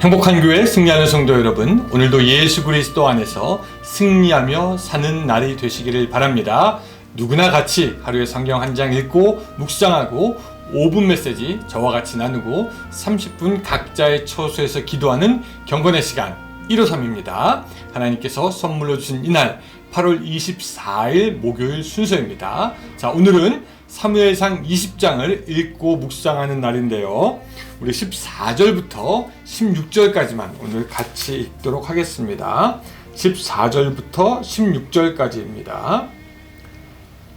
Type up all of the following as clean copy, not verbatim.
행복한 교회 승리하는 성도 여러분, 오늘도 예수 그리스도 안에서 승리하며 사는 날이 되시기를 바랍니다. 누구나 같이 하루에 성경 한 장 읽고 묵상하고 5분 메시지 저와 같이 나누고 30분 각자의 처소에서 기도하는 경건의 시간 153입니다. 하나님께서 선물로 주신 이날 8월 24일 목요일 순서입니다. 자, 오늘은 사무엘상 20장을 읽고 묵상하는 날인데요. 우리 14절부터 16절까지만 오늘 같이 읽도록 하겠습니다. 14절부터 16절까지입니다.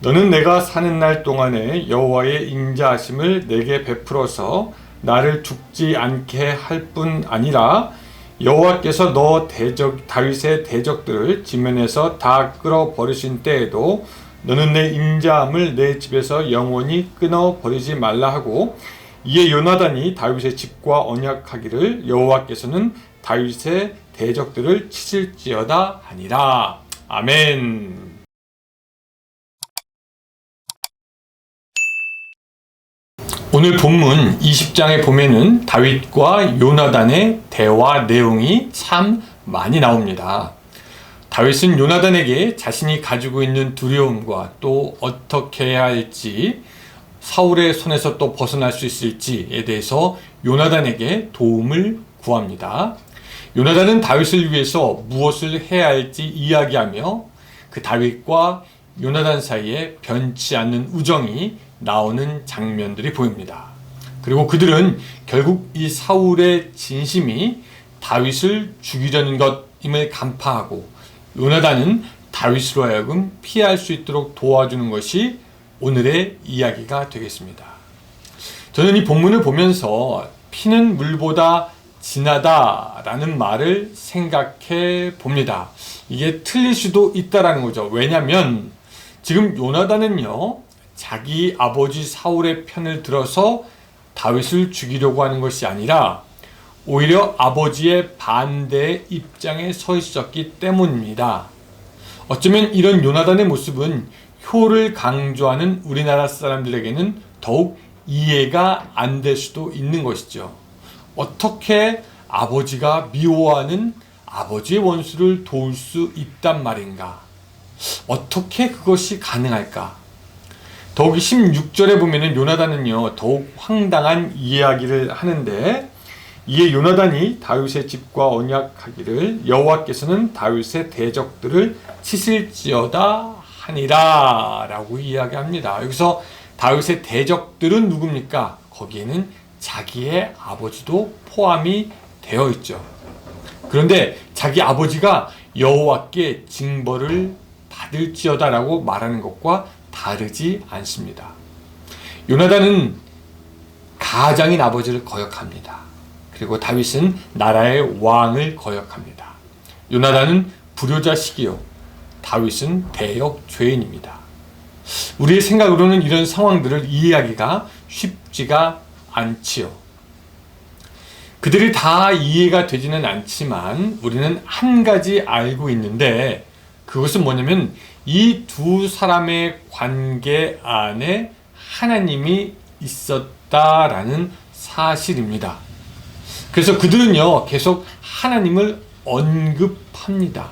너는 내가 사는 날 동안에 여호와의 인자하심을 내게 베풀어서 나를 죽지 않게 할 뿐 아니라 여호와께서 다윗의 대적들을 지면에서 다 끌어버리신 때에도 너는 내 인자함을 내 집에서 영원히 끊어버리지 말라 하고, 이에 요나단이 다윗의 집과 언약하기를 여호와께서는 다윗의 대적들을 치실지어다 하니라. 아멘. 오늘 본문 20장에 보면은 다윗과 요나단의 대화 내용이 참 많이 나옵니다. 다윗은 요나단에게 자신이 가지고 있는 두려움과 또 어떻게 해야 할지, 사울의 손에서 또 벗어날 수 있을지에 대해서 요나단에게 도움을 구합니다. 요나단은 다윗을 위해서 무엇을 해야 할지 이야기하며 그 다윗과 요나단 사이에 변치 않는 우정이 나오는 장면들이 보입니다. 그리고 그들은 결국 이 사울의 진심이 다윗을 죽이려는 것임을 간파하고, 요나단은 다윗으로 하여금 피할 수 있도록 도와주는 것이 오늘의 이야기가 되겠습니다. 저는 이 본문을 보면서 피는 물보다 진하다라는 말을 생각해 봅니다. 이게 틀릴 수도 있다라는 거죠. 왜냐하면 지금 요나단은요, 자기 아버지 사울의 편을 들어서 다윗을 죽이려고 하는 것이 아니라 오히려 아버지의 반대의 입장에 서 있었기 때문입니다. 어쩌면 이런 요나단의 모습은 효를 강조하는 우리나라 사람들에게는 더욱 이해가 안 될 수도 있는 것이죠. 어떻게 아버지가 미워하는 아버지의 원수를 도울 수 있단 말인가? 어떻게 그것이 가능할까? 더욱이 16절에 보면은 요나단은요, 더욱 황당한 이야기를 하는데, 이에 요나단이 다윗의 집과 언약하기를 여호와께서는 다윗의 대적들을 치실지어다 하니라 라고 이야기합니다. 여기서 다윗의 대적들은 누굽니까? 거기에는 자기의 아버지도 포함이 되어 있죠. 그런데 자기 아버지가 여호와께 징벌을 받을지어다 라고 말하는 것과 다르지 않습니다. 요나단은 가장인 아버지를 거역합니다. 그리고 다윗은 나라의 왕을 거역합니다. 요나단은 불효자식이요, 다윗은 대역 죄인입니다. 우리의 생각으로는 이런 상황들을 이해하기가 쉽지가 않지요. 그들이 다 이해가 되지는 않지만 우리는 한 가지 알고 있는데, 그것은 뭐냐면 이 두 사람의 관계 안에 하나님이 있었다라는 사실입니다. 그래서 그들은요, 계속 하나님을 언급합니다.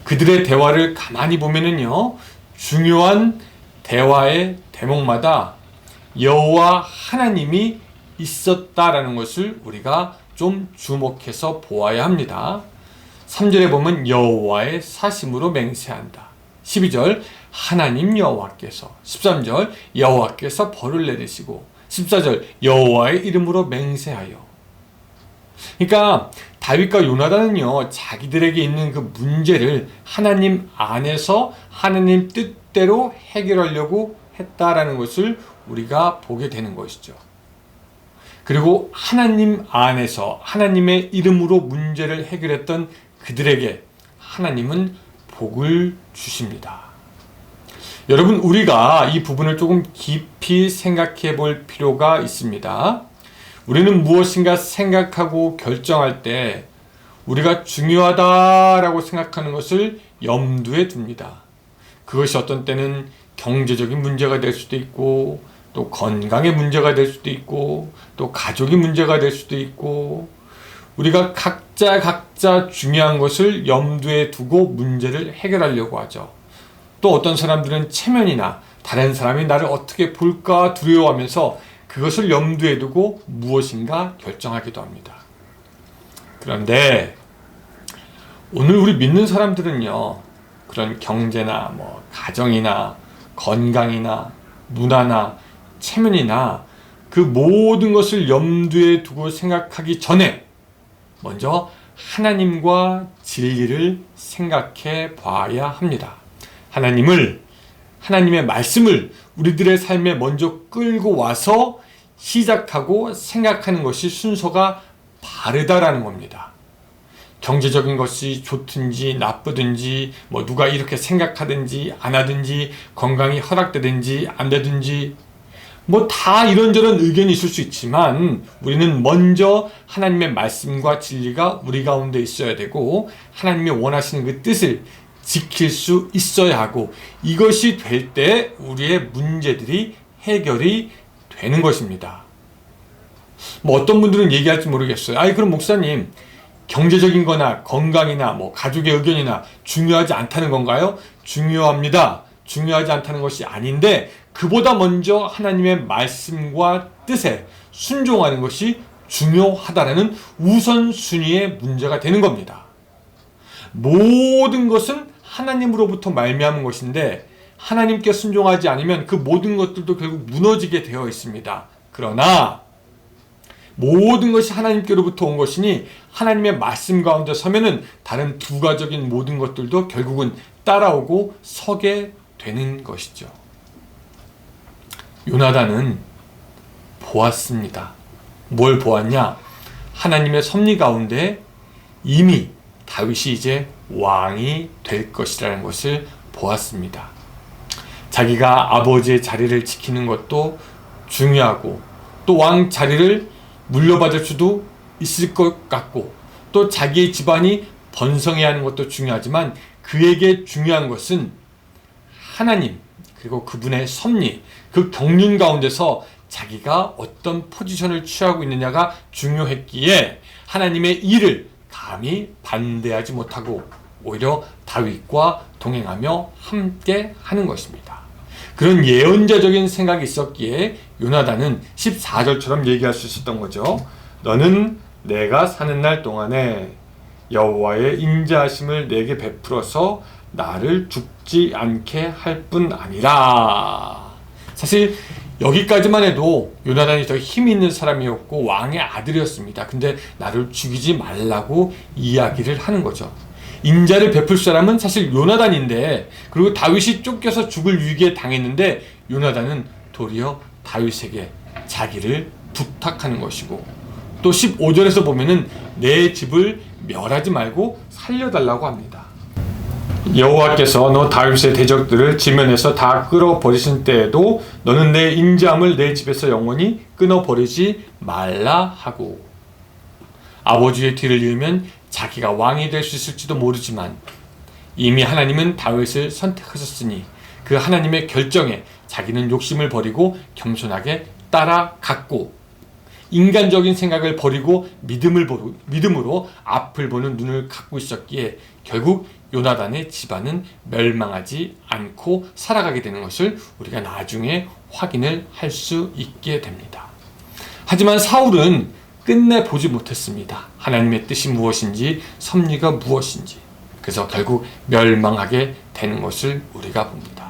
그들의 대화를 가만히 보면은요, 중요한 대화의 대목마다 여호와 하나님이 있었다라는 것을 우리가 좀 주목해서 보아야 합니다. 3절에 보면 여호와의 사심으로 맹세한다. 12절 하나님 여호와께서, 13절 여호와께서 벌을 내리시고, 14절 여호와의 이름으로 맹세하여. 그러니까 다윗과 요나단은요, 자기들에게 있는 그 문제를 하나님 안에서 하나님 뜻대로 해결하려고 했다라는 것을 우리가 보게 되는 것이죠. 그리고 하나님 안에서 하나님의 이름으로 문제를 해결했던 그들에게 하나님은 복을 주십니다. 여러분, 우리가 이 부분을 조금 깊이 생각해 볼 필요가 있습니다. 우리는 무엇인가 생각하고 결정할 때 우리가 중요하다라고 생각하는 것을 염두에 둡니다. 그것이 어떤 때는 경제적인 문제가 될 수도 있고, 또 건강의 문제가 될 수도 있고, 또 가족의 문제가 될 수도 있고, 우리가 각자 중요한 것을 염두에 두고 문제를 해결하려고 하죠. 또 어떤 사람들은 체면이나 다른 사람이 나를 어떻게 볼까 두려워하면서 그것을 염두에 두고 무엇인가 결정하기도 합니다. 그런데 오늘 우리 믿는 사람들은요, 그런 경제나 가정이나 건강이나 문화나 체면이나 그 모든 것을 염두에 두고 생각하기 전에 먼저 하나님과 진리를 생각해 봐야 합니다. 하나님의 말씀을 우리들의 삶에 먼저 끌고 와서 시작하고 생각하는 것이 순서가 바르다라는 겁니다. 경제적인 것이 좋든지 나쁘든지 누가 이렇게 생각하든지 안 하든지 건강이 허락되든지 안 되든지 다 이런저런 의견이 있을 수 있지만 우리는 먼저 하나님의 말씀과 진리가 우리 가운데 있어야 되고 하나님이 원하시는 그 뜻을 지킬 수 있어야 하고 이것이 될 때 우리의 문제들이 해결이 되는 것입니다. 어떤 분들은 얘기할지 모르겠어요. 그럼 목사님, 경제적인 거나 건강이나 가족의 의견이나 중요하지 않다는 건가요? 중요합니다. 중요하지 않다는 것이 아닌데 그보다 먼저 하나님의 말씀과 뜻에 순종하는 것이 중요하다라는 우선순위의 문제가 되는 겁니다. 모든 것은 하나님으로부터 말미암은 것인데 하나님께 순종하지 않으면 그 모든 것들도 결국 무너지게 되어 있습니다. 그러나 모든 것이 하나님께로부터 온 것이니 하나님의 말씀 가운데 서면은 다른 부가적인 모든 것들도 결국은 따라오고 서게 되는 것이죠. 요나단은 보았습니다. 뭘 보았냐? 하나님의 섭리 가운데 이미 다윗이 이제 왕이 될 것이라는 것을 보았습니다. 자기가 아버지의 자리를 지키는 것도 중요하고 또 왕 자리를 물려받을 수도 있을 것 같고 또 자기의 집안이 번성해야 하는 것도 중요하지만 그에게 중요한 것은 하나님 그리고 그분의 섭리, 그 경륜 가운데서 자기가 어떤 포지션을 취하고 있느냐가 중요했기에 하나님의 일을 감히 반대하지 못하고 오히려 다윗과 동행하며 함께 하는 것입니다. 그런 예언자적인 생각이 있었기에 요나단은 14절처럼 얘기할 수 있었던 거죠. 너는 내가 사는 날 동안에 여호와의 인자하심을 내게 베풀어서 나를 죽지 않게 할 뿐 아니라. 사실 여기까지만 해도 요나단이 더 힘 있는 사람이었고 왕의 아들이었습니다. 근데 나를 죽이지 말라고 이야기를 하는 거죠. 인자를 베풀 사람은 사실 요나단인데 그리고 다윗이 쫓겨서 죽을 위기에 당했는데 요나단은 도리어 다윗에게 자기를 부탁하는 것이고 또 15절에서 보면은 내 집을 멸하지 말고 살려달라고 합니다. 여호와께서 너 다윗의 대적들을 지면에서 다 끌어버리신 때에도 너는 내 인자함을 내 집에서 영원히 끊어버리지 말라 하고. 아버지의 뒤를 이으면 자기가 왕이 될 수 있을지도 모르지만 이미 하나님은 다윗을 선택하셨으니 그 하나님의 결정에 자기는 욕심을 버리고 겸손하게 따라갔고 인간적인 생각을 버리고 믿음으로 앞을 보는 눈을 갖고 있었기에 결국 요나단의 집안은 멸망하지 않고 살아가게 되는 것을 우리가 나중에 확인을 할 수 있게 됩니다. 하지만 사울은 끝내 보지 못했습니다. 하나님의 뜻이 무엇인지 섭리가 무엇인지. 그래서 결국 멸망하게 되는 것을 우리가 봅니다.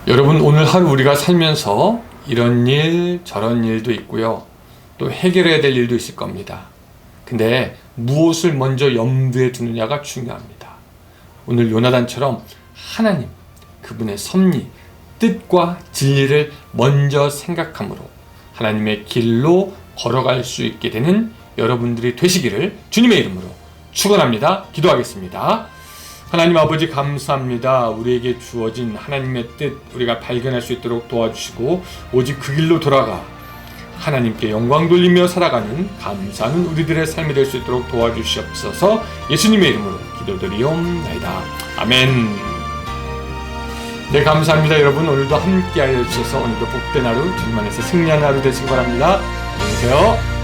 여러분, 오늘 하루 우리가 살면서 이런 일 저런 일도 있고요. 또 해결해야 될 일도 있을 겁니다. 근데 무엇을 먼저 염두에 두느냐가 중요합니다. 오늘 요나단처럼 하나님, 그분의 섭리, 뜻과 진리를 먼저 생각함으로 하나님의 길로 걸어갈 수 있게 되는 여러분들이 되시기를 주님의 이름으로 축원합니다. 기도하겠습니다. 하나님 아버지 감사합니다. 우리에게 주어진 하나님의 뜻 우리가 발견할 수 있도록 도와주시고 오직 그 길로 돌아가 하나님께 영광 돌리며 살아가는 감사하는 우리들의 삶이 될 수 있도록 도와주시옵소서. 예수님의 이름으로 기도드리옵나이다. 아멘. 네, 감사합니다. 여러분 오늘도 함께하여 주셔서 오늘도 복된 하루, 주님 안에서 승리하는 하루 되시기 바랍니다. 계세요.